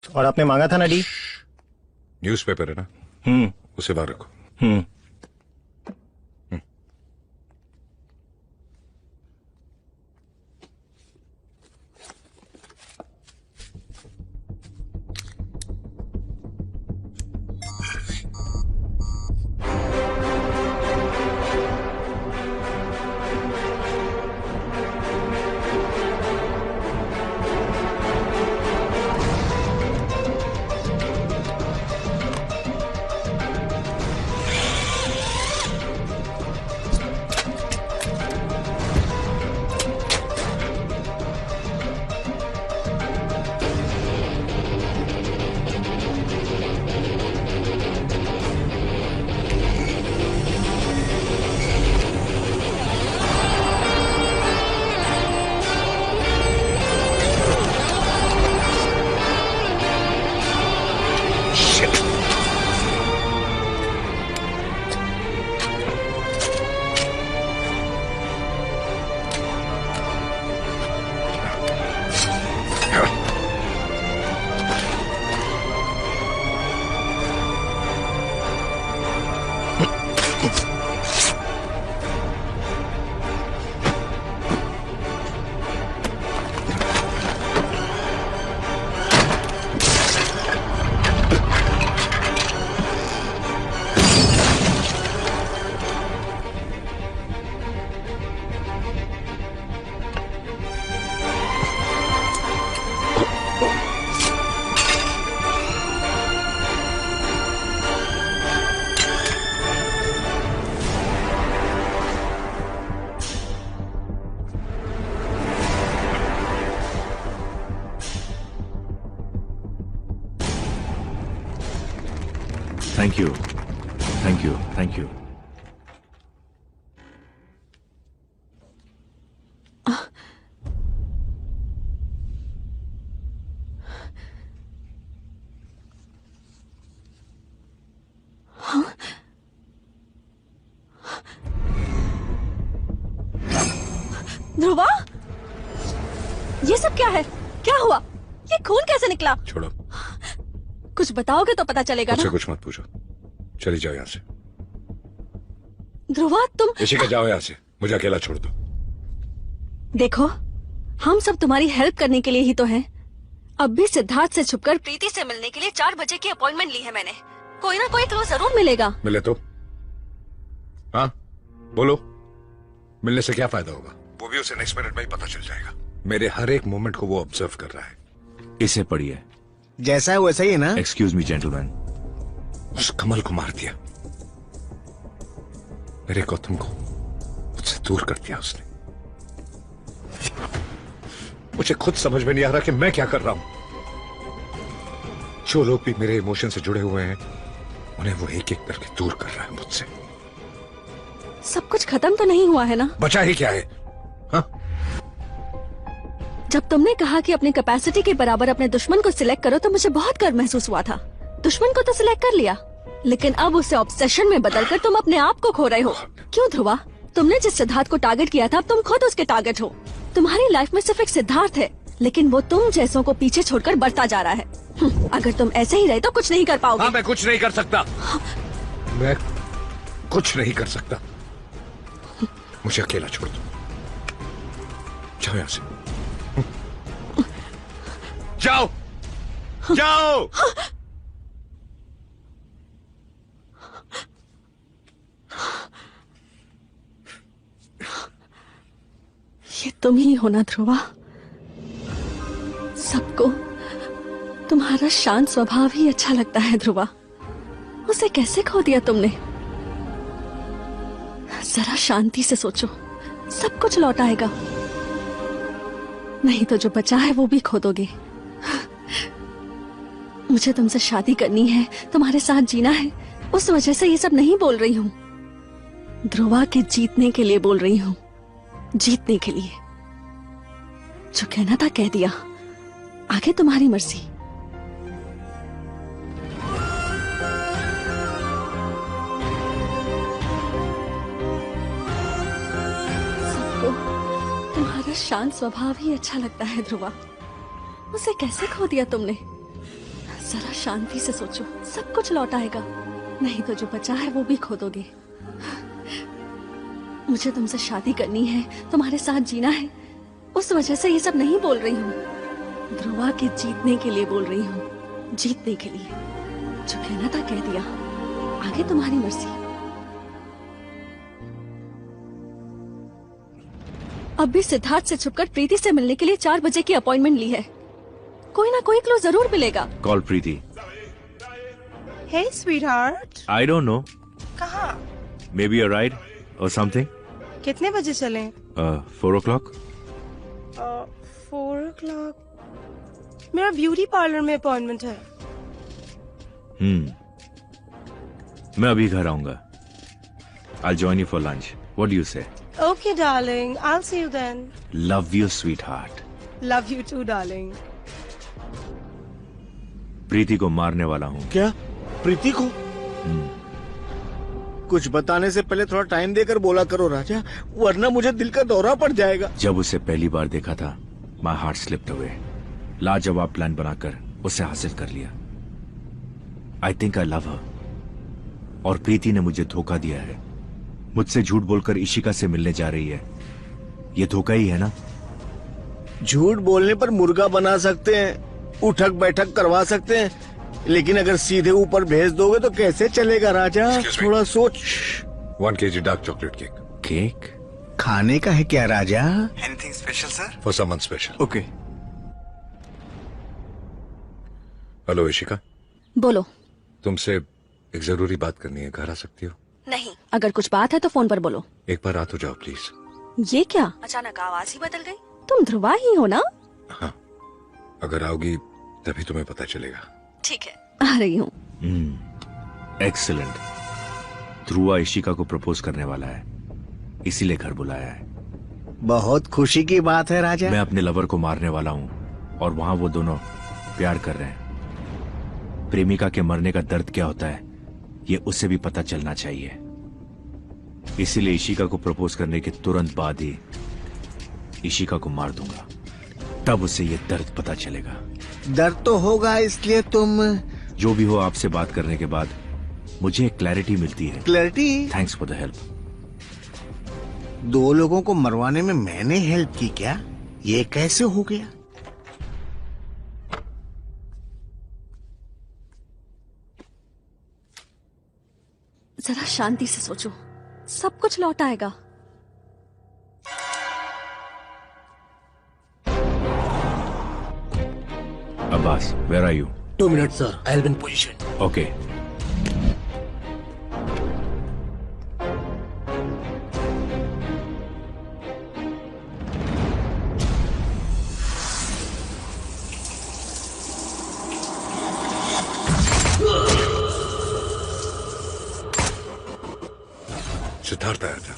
और आपने मांगा था ना डी? न्यूज़पेपर है ना? उसे बाहर रखो। Thank you, thank you, thank you. Dhruva, ये सब क्या है? क्या हुआ? ये खून कैसे निकला? छोड़ो। कुछ बताओगे तो पता चलेगा ना? कुछ मत पूछो, चली जाओ यहाँ से। ध्रुवा तुम ऋषिका जाओ यहाँ से, मुझे अकेला छोड़ दो। देखो, हम सब तुम्हारी हेल्प करने के लिए ही तो हैं। अब भी सिद्धार्थ से छुपकर प्रीति से मिलने के लिए 4 बजे की अपॉइंटमेंट ली है मैंने। कोई ना कोई क्लू जरूर मिलेगा। मिले तो? हाँ बोलो, मिलने से क्या फायदा होगा? वो भी उसे नेक्स्ट मिनट में ही पता चल जाएगा। मेरे हर एक मोमेंट को वो ऑब्जर्व कर रहा है। इसे पढ़िए। जैसा है वैसा ही है ना? Excuse me gentleman. उस कमल को मार दिया, मेरे गौतम को मुझसे दूर कर दिया उसने। मुझे खुद समझ में नहीं आ रहा कि मैं क्या कर रहा हूं। जो लोग भी मेरे इमोशन से जुड़े हुए हैं, उन्हें वो एक एक करके दूर कर रहा है मुझसे। सब कुछ खत्म तो नहीं हुआ है ना? बचा ही क्या है? हाँ? जब तुमने कहा कि अपनी कैपेसिटी के बराबर अपने दुश्मन को सिलेक्ट करो तो मुझे बहुत गर्व महसूस हुआ था। दुश्मन को तो सिलेक्ट कर लिया, लेकिन अब उसे ऑब्सेशन में बदलकर तुम अपने आप को खो रहे हो। क्यों ध्रुवा? तुमने जिस सिद्धार्थ को टारगेट किया था, अब तुम खुद उसके टारगेट हो। तुम्हारी लाइफ में सिर्फ एक सिद्धार्थ है, लेकिन वो तुम जैसों को पीछे छोड़कर बढ़ता जा रहा है। अगर तुम ऐसे ही रहे तो कुछ नहीं कर पाओगे। हाँ, मैं कुछ नहीं कर सकता। मैं कुछ नहीं कर सकता। मुझे अकेला छोड़ दो। जाओ यहाँ से। जाओ, जाओ। ये तुम ही हो ना ध्रुवा? सबको तुम्हारा शांत स्वभाव ही अच्छा लगता है ध्रुवा। उसे कैसे खो दिया तुमने? जरा शांति से सोचो, सब कुछ लौट आएगा। नहीं तो जो बचा है वो भी खो दोगे। मुझे तुमसे शादी करनी है, तुम्हारे साथ जीना है, उस वजह से ये सब नहीं बोल रही हूँ। ध्रुवा के जीतने के लिए बोल रही हूँ, जीतने के लिए। जो कहना था कह दिया, आगे तुम्हारी मर्जी। सबको तुम्हारा शांत स्वभाव ही अच्छा लगता है ध्रुवा। उसे कैसे खो दिया तुमने? जरा शांति से सोचो, सब कुछ लौट आएगा। नहीं तो जो बचा है वो भी खो दोगे। मुझे तुमसे शादी करनी है, तुम्हारे साथ जीना है, उस वजह से ये सब नहीं बोल रही हूँ। ध्रुवा के जीतने के लिए बोल रही हूँ, जीतने के लिए। जो कहना था कह दिया, आगे तुम्हारी मर्जी। अब भी सिद्धार्थ से छुपकर प्रीति से मिलने के लिए 4 बजे की अपॉइंटमेंट ली है। कोई ना कोई क्लू जरूर मिलेगा। Call Preeti. Hey, sweetheart. I don't know, कहाँ? मे बी अ राइड और समथिंग। कितने बजे चलें? 4 o'clock। 4 o'clock. मेरा ब्यूटी पार्लर में अपॉइंटमेंट है। मैं अभी घर आऊंगा। I'll join you for lunch. What do you say? Okay, darling. I'll see you then. Love you, sweetheart. Love you too, darling. प्रीति को मारने वाला हूँ। क्या? प्रीति को? कुछ बताने से पहले थोड़ा टाइम देकर बोला करो राजा, वरना मुझे दिल का दौरा पड़ जाएगा। जब उसे पहली बार देखा था, my heart slipped away. लाजवाब प्लान बनाकर उसे हासिल कर लिया। I think I love her. और प्रीति ने मुझे धोखा दिया है। मुझसे झूठ बोलकर इशिका से मिलने जा रही है। ये धोखा ही है ना? झूठ बोलने पर मुर्गा बना सकते हैं, उठक बैठक करवा सकते हैं, लेकिन अगर सीधे ऊपर भेज दोगे तो कैसे चलेगा राजा? Excuse me. थोड़ा सोच। 1 kg dark chocolate cake cake? खाने का है क्या राजा? Anything special, sir? for someone special. Okay. Hello Ishika, बोलो। तुमसे एक जरूरी बात करनी है, घर आ सकती हो? नहीं, अगर कुछ बात है तो फोन पर बोलो। एक बार आ तो जाओ प्लीज। ये क्या? अचानक आवाज ही बदल गई। तुम ध्रुवा ही हो ना? हाँ, अगर आओगी तभी तुम्हें पता चलेगा। ठीक है, आ रही हूँ। एक्सीलेंट। ध्रुवा इशिका को प्रपोज करने वाला है, इसीलिए घर बुलाया है। बहुत खुशी की बात है राजा। मैं अपने लवर को मारने वाला हूँ और वहां वो दोनों प्यार कर रहे हैं। प्रेमिका के मरने का दर्द क्या होता है, ये उसे भी पता चलना चाहिए। इसीलिए इशिका को प्रपोज करने के तुरंत बाद ही इशिका को मार दूंगा, तब उसे ये दर्द पता चलेगा। डर तो होगा, इसलिए तुम। जो भी हो, आपसे बात करने के बाद मुझे एक क्लैरिटी मिलती है। Clarity? Thanks for the help. 2 लोगों को मरवाने में मैंने हेल्प की क्या? ये कैसे हो गया? जरा शांति से सोचो, सब कुछ लौट आएगा। Abbas, where are you? 2 minutes, sir. I'll be in position. Okay. Siddharth आया था।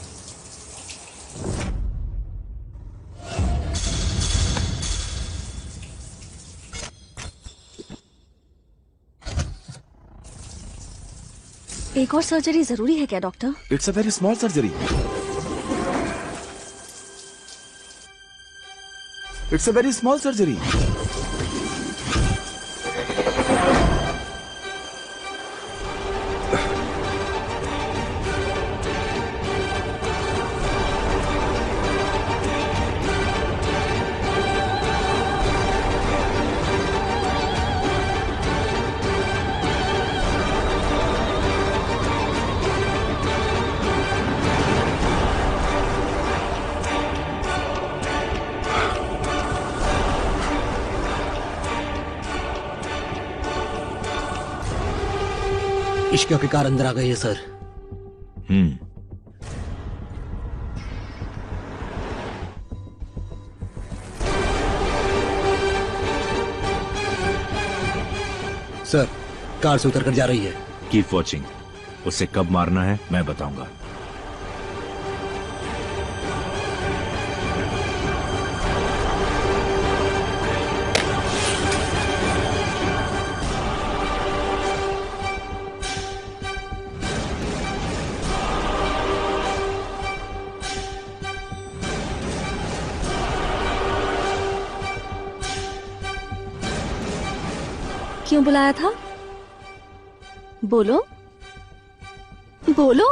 एक और सर्जरी जरूरी है क्या doctor? It's a very small surgery. It's a very small surgery. इश्क की कार अंदर आ गई है सर। सर, कार से उतर कर जा रही है। Keep watching. उसे कब मारना है मैं बताऊंगा। क्यों बुलाया था? बोलो बोलो।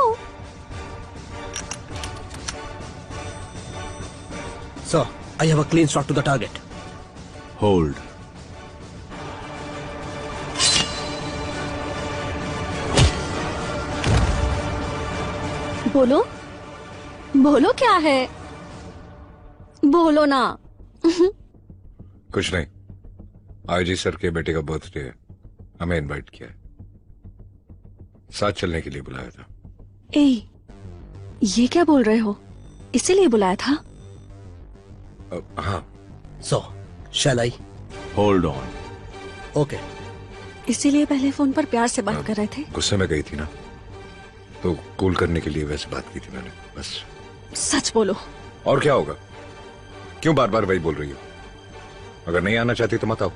Sir, I have a clean shot to the target. Hold. बोलो बोलो, क्या है? बोलो ना। कुछ नहीं, आईजी सर के बेटे का बर्थडे है, हमें इनवाइट किया है, साथ चलने के लिए बुलाया था। ए, ये क्या बोल रहे हो? इसीलिए बुलाया था? हाँ। So, shall I? Hold on. Okay. इसीलिए पहले फोन पर प्यार से बात कर रहे थे? गुस्से में गई थी ना, तो कूल करने के लिए वैसे बात की थी मैंने, बस। सच बोलो। और क्या होगा, क्यों बार बार वही बोल रही हो? अगर नहीं आना चाहती तो मत आओ।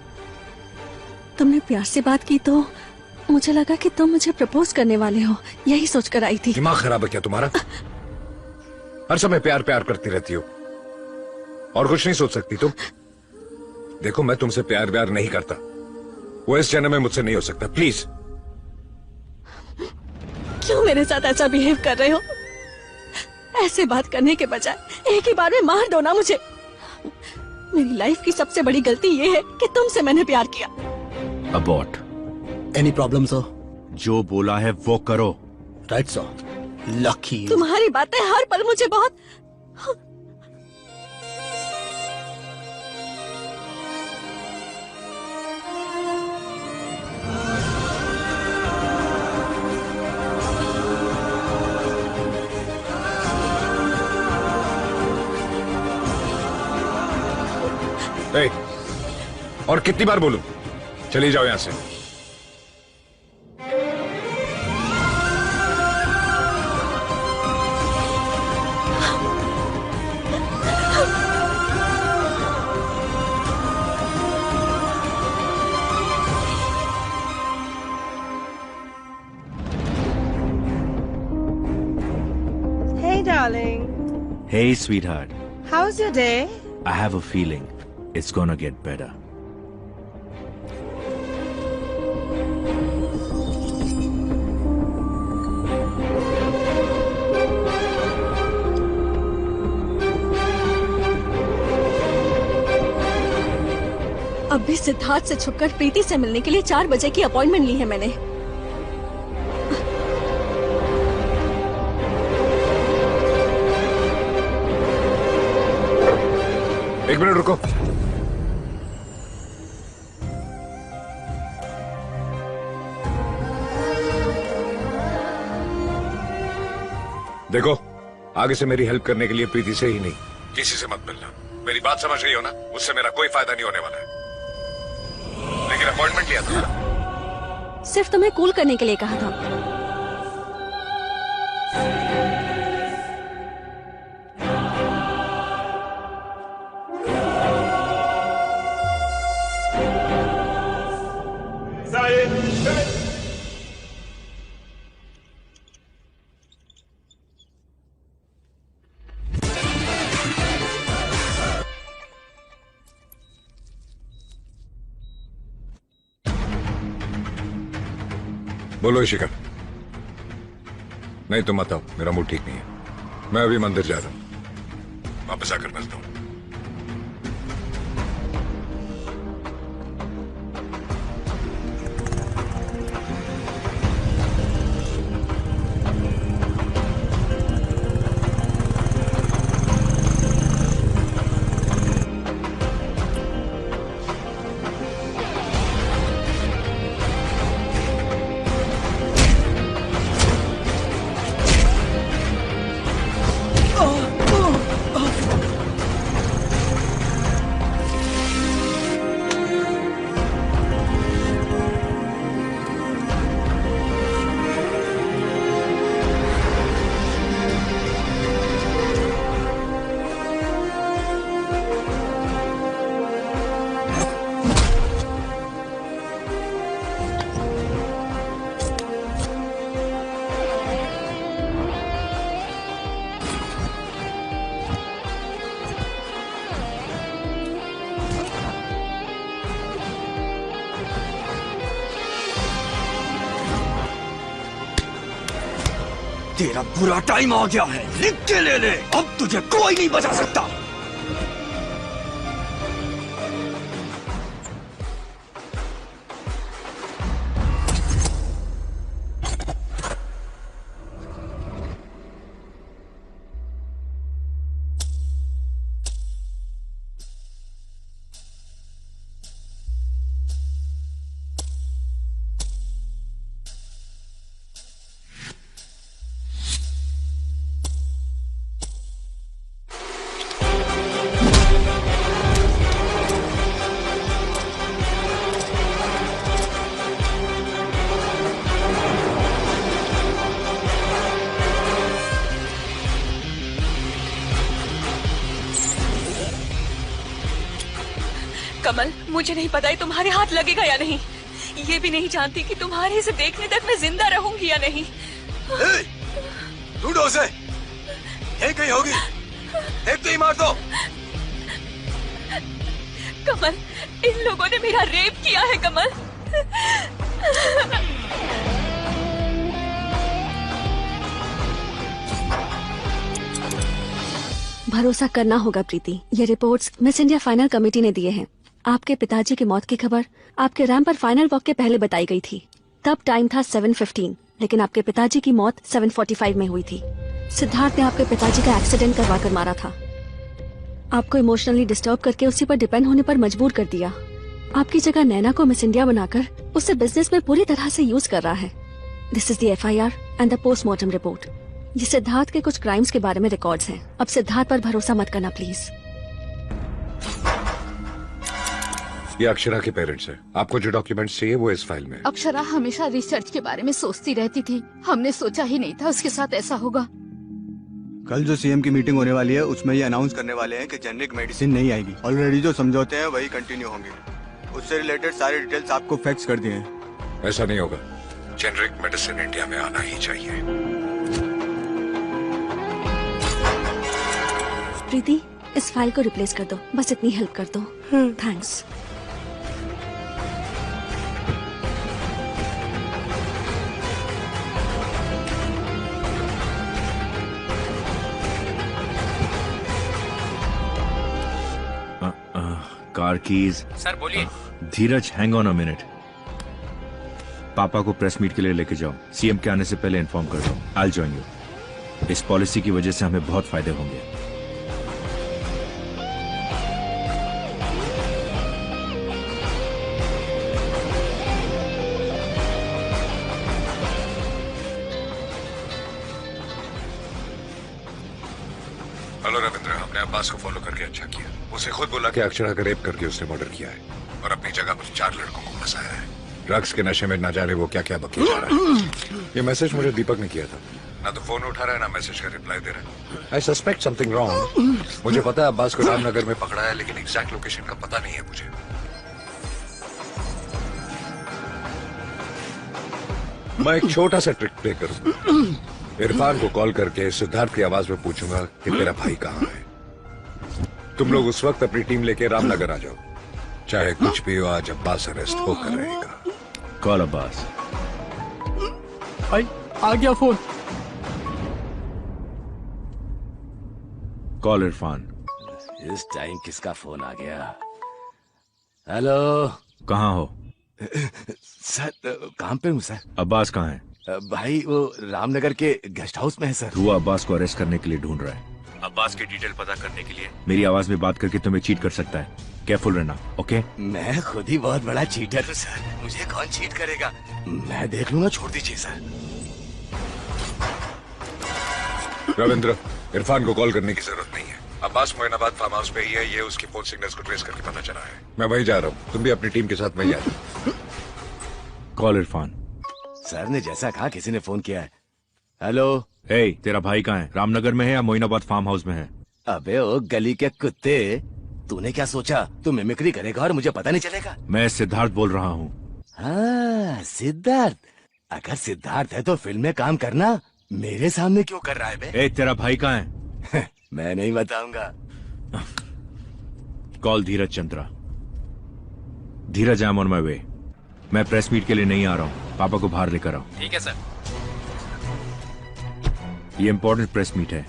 तुमने प्यार से बात की तो मुझे लगा कि तुम मुझे प्रपोज करने वाले हो, यही सोचकर आई थी। दिमाग खराब है क्या तुम्हारा? हर समय प्यार प्यार करती रहती हो और कुछ नहीं सोच सकती तुम? देखो, मैं तुमसे प्यार प्यार नहीं करता, वो इस जन्म में मुझसे नहीं हो सकता। प्लीज। क्यों मेरे साथ ऐसा बिहेव कर रहे हो? ऐसे बात करने के बजाय एक ही बार में मार दो ना मुझे। मेरी लाइफ की सबसे बड़ी गलती ये है कि तुमसे मैंने प्यार किया। अबॉट। Any problem, sir? जो बोला है वो करो। Right, sir. Lucky you. तुम्हारी बातें हर पल मुझे बहुत ए, और कितनी बार बोलूं? चली जाओ यहां से। Hey, darling. Hey, sweetheart. How's your day? I have a feeling it's gonna get better. अब भी सिद्धार्थ से छुपकर प्रीति से मिलने के लिए 4 बजे की अपॉइंटमेंट ली है मैंने। एक मिनट रुको। देखो, आगे से मेरी हेल्प करने के लिए प्रीति से ही नहीं, किसी से मत मिलना। मेरी बात समझ रही हो ना? उससे मेरा कोई फायदा नहीं होने वाला है। लेकिन अपॉइंटमेंट लिया था। सिर्फ तुम्हें कूल करने के लिए कहा था। बोलो इशिका। नहीं तुम मत आओ, मेरा मूड ठीक नहीं है। मैं अभी मंदिर जा रहा हूं, वापस आकर मिलता हूं। तेरा बुरा टाइम आ गया है, लिख के ले ले, अब तुझे कोई नहीं बचा सकता। कमल, मुझे नहीं पता ये तुम्हारे हाथ लगेगा या नहीं। ये भी नहीं जानती कि तुम्हारे इसे देखने तक मैं जिंदा रहूंगी या नहीं। ढूंढो उसे, यहीं कहीं होगी, देखते ही मार दो। कमल, इन लोगों ने मेरा रेप किया है कमल। भरोसा करना होगा प्रीति, ये reports miss India final committee ने दिए हैं। आपके पिताजी की मौत की खबर आपके रैंप पर फाइनल वॉक के पहले बताई गई थी। तब टाइम था 7:15, लेकिन आपके पिताजी की मौत 7:45 में हुई थी। सिद्धार्थ ने आपके पिताजी का एक्सीडेंट करवा कर मारा था। आपको इमोशनली डिस्टर्ब करके उसी पर डिपेंड होने पर मजबूर कर दिया। आपकी जगह नैना को मिस इंडिया बनाकर उसे बिजनेस में पूरी तरह से यूज कर रहा है। This is the FIR and the postmortem report. ये सिद्धार्थ के कुछ क्राइम्स के बारे में रिकॉर्ड्स हैं। अब सिद्धार्थ पर भरोसा मत करना प्लीज। ये अक्षरा के पेरेंट्स हैं। आपको जो डॉक्यूमेंट्स चाहिए वो इस फाइल में। अक्षरा हमेशा रिसर्च के बारे में सोचती रहती थी। हमने सोचा ही नहीं था उसके साथ ऐसा होगा। कल जो CM की मीटिंग होने वाली है उसमें ये अनाउंस करने वाले हैं कि जेनरिक मेडिसिन नहीं आएगी। ऑलरेडी जो समझौते हैं वही कंटिन्यू होंगे। उससे रिलेटेड सारे डिटेल्स आपको फैक्स कर दिए हैं। ऐसा नहीं होगा, जेनरिक मेडिसिन इंडिया में आना ही चाहिए। प्रीति, इस फाइल को रिप्लेस कर दो, बस इतनी हेल्प कर दो। थैंक्स। Car keys. सर बोलिए। धीरज, हैंग ऑन अ मिनट। पापा को प्रेस मीट के लिए लेके जाओ। CM के आने से पहले इन्फॉर्म कर दो। I will join you. इस पॉलिसी की वजह से हमें बहुत फायदे होंगे। हेलो रविंद्र, हमने अब्बास को फॉलो करके अच्छा किया। उसे खुद बोला कि अक्षरा का रेप करके उसने मर्डर किया है और अपनी जगह पर 4 लड़कों को फंसाया है। ड्रग्स के नशे में न जाने वो क्या क्या बकिया जा रहा है। ये मैसेज मुझे दीपक ने किया था। ना तो फोन उठा रहा है, ना मैसेज का रिप्लाई दे रहा है। आई सस्पेक्ट समथिंग रॉन्ग। मुझे पता है अब्बास को रामनगर में पकड़ा है, लेकिन एग्जैक्ट लोकेशन का पता नहीं है मुझे। मैं एक छोटा सा ट्रिक प्ले करूंगा। इरफान को कॉल करके सिद्धार्थ की आवाज में पूछूंगा कि तेरा भाई कहाँ है। तुम लोग उस वक्त अपनी टीम लेके रामनगर आ जाओ। चाहे कुछ भी हो, आज अब्बास अरेस्ट होकर रहेगा। कॉल अब्बास। भाई आ गया फोन। कॉल इरफान। इस टाइम किसका फोन आ गया? हेलो। कहाँ हो? सर काम पे हूँ सर। अब्बास कहाँ है? भाई वो रामनगर के गेस्ट हाउस में है सर। तू अब्बास को अरेस्ट करने के लिए ढूंढ रहा है। अब्बास की डिटेल पता करने के लिए मेरी आवाज में बात करके तुम्हें चीट कर सकता है। केयरफुल रहना, ओके? मैं खुद ही बहुत बड़ा चीटर हूँ सर। मुझे कौन चीट करेगा? मैं देख लूंगा, छोड़ दीजिए सर। रविंद्र, इरफान को कॉल करने की जरूरत नहीं है। अब्बास मोइनाबाद फार्म हाउस पे ही है। ये उसकी फोन सिग्नल्स को ट्रेस करके पता चला है। मैं वहीं जा रहा हूँ, तुम भी अपनी टीम के साथ वहीं आ जाओ। कॉल इरफान। सर ने जैसा कहा किसी ने फोन किया है। हेलो। हे, तेरा भाई कहाँ है? रामनगर में है या मोइनाबाद फार्म हाउस में है? अबे ओ गली के कुत्ते, तूने क्या सोचा तू मिमिक्री करेगा और मुझे पता नहीं चलेगा? मैं सिद्धार्थ बोल रहा हूँ। हाँ सिद्धार्थ। अगर सिद्धार्थ है तो फिल्म में काम करना, मेरे सामने क्यों कर रहा है बे? ए, तेरा भाई कहाँ है? मैं नहीं बताऊंगा। Call Dheeraj Chandra. Dheeraj, I am on my way. मैं प्रेस मीट के लिए नहीं आ रहा हूँ। पापा को बाहर लेकर आओ। ठीक है सर। ये इम्पोर्टेंट प्रेस मीट है,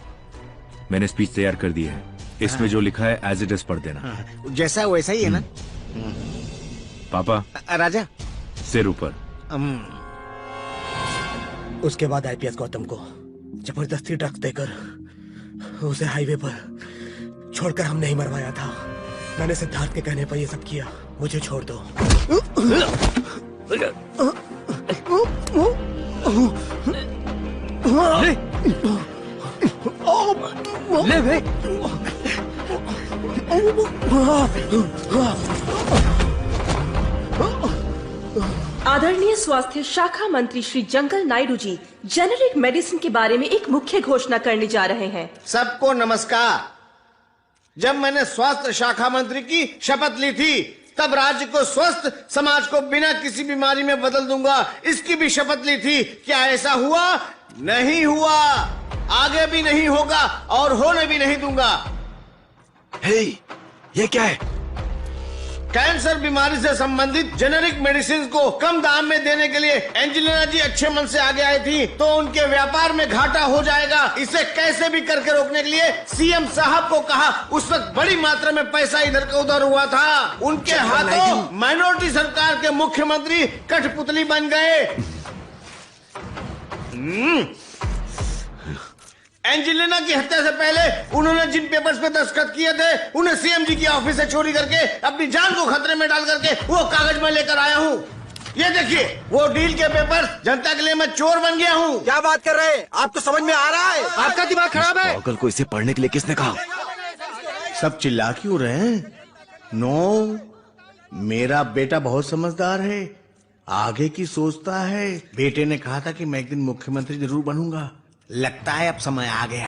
मैंने स्पीच तैयार कर दी है। इसमें जो लिखा है एज इट इज पढ़ देना। जैसा वैसा ही है ना? पापा राजा सिर ऊपर। उसके बाद आईपीएस गौतम को जबरदस्ती ड्रग्स देकर उसे हाईवे पर छोड़कर हमने ही मरवाया था। मैंने सिद्धार्थ के कहने पर ये सब किया। मुझे छोड़ दो। ले बे। आदरणीय स्वास्थ्य शाखा मंत्री श्री जंगल नायडू जी जेनेरिक मेडिसिन के बारे में एक मुख्य घोषणा करने जा रहे हैं। सबको नमस्कार। जब मैंने स्वास्थ्य शाखा मंत्री की शपथ ली थी तब राज्य को स्वस्थ, समाज को बिना किसी बीमारी में बदल दूंगा, इसकी भी शपथ ली थी। क्या ऐसा हुआ? नहीं हुआ, आगे भी नहीं होगा और होने भी नहीं दूंगा। हे, ये क्या है? कैंसर बीमारी से संबंधित जेनेरिक मेडिसिन को कम दाम में देने के लिए एंजेलिना जी अच्छे मन से आगे आई थी, तो उनके व्यापार में घाटा हो जाएगा। इसे कैसे भी करके रोकने के लिए सीएम साहब को कहा। उस वक्त बड़ी मात्रा में पैसा इधर का उधर हुआ था। उनके हाथों माइनॉरिटी सरकार के मुख्यमंत्री कठपुतली बन गए। एंजेलिना की हत्या से पहले उन्होंने जिन पेपर्स पे दस्तखत किए थे उन्हें सीएम जी की ऑफिस से चोरी करके अपनी जान को खतरे में डाल करके वो कागज में लेकर आया हूँ। ये देखिए वो डील के पेपर्स। जनता के लिए मैं चोर बन गया हूँ। क्या बात कर रहे हैं? आपको समझ में आ रहा है? आपका दिमाग खराब है? पागल को इसे पढ़ने के लिए किसने कहा? सब चिल्ला क्यों रहे हैं? नो, मेरा बेटा बहुत समझदार है, आगे की सोचता है। बेटे ने कहा था कि मैं एक दिन मुख्यमंत्री जरूर बनूंगा। लगता है अब समय आ गया।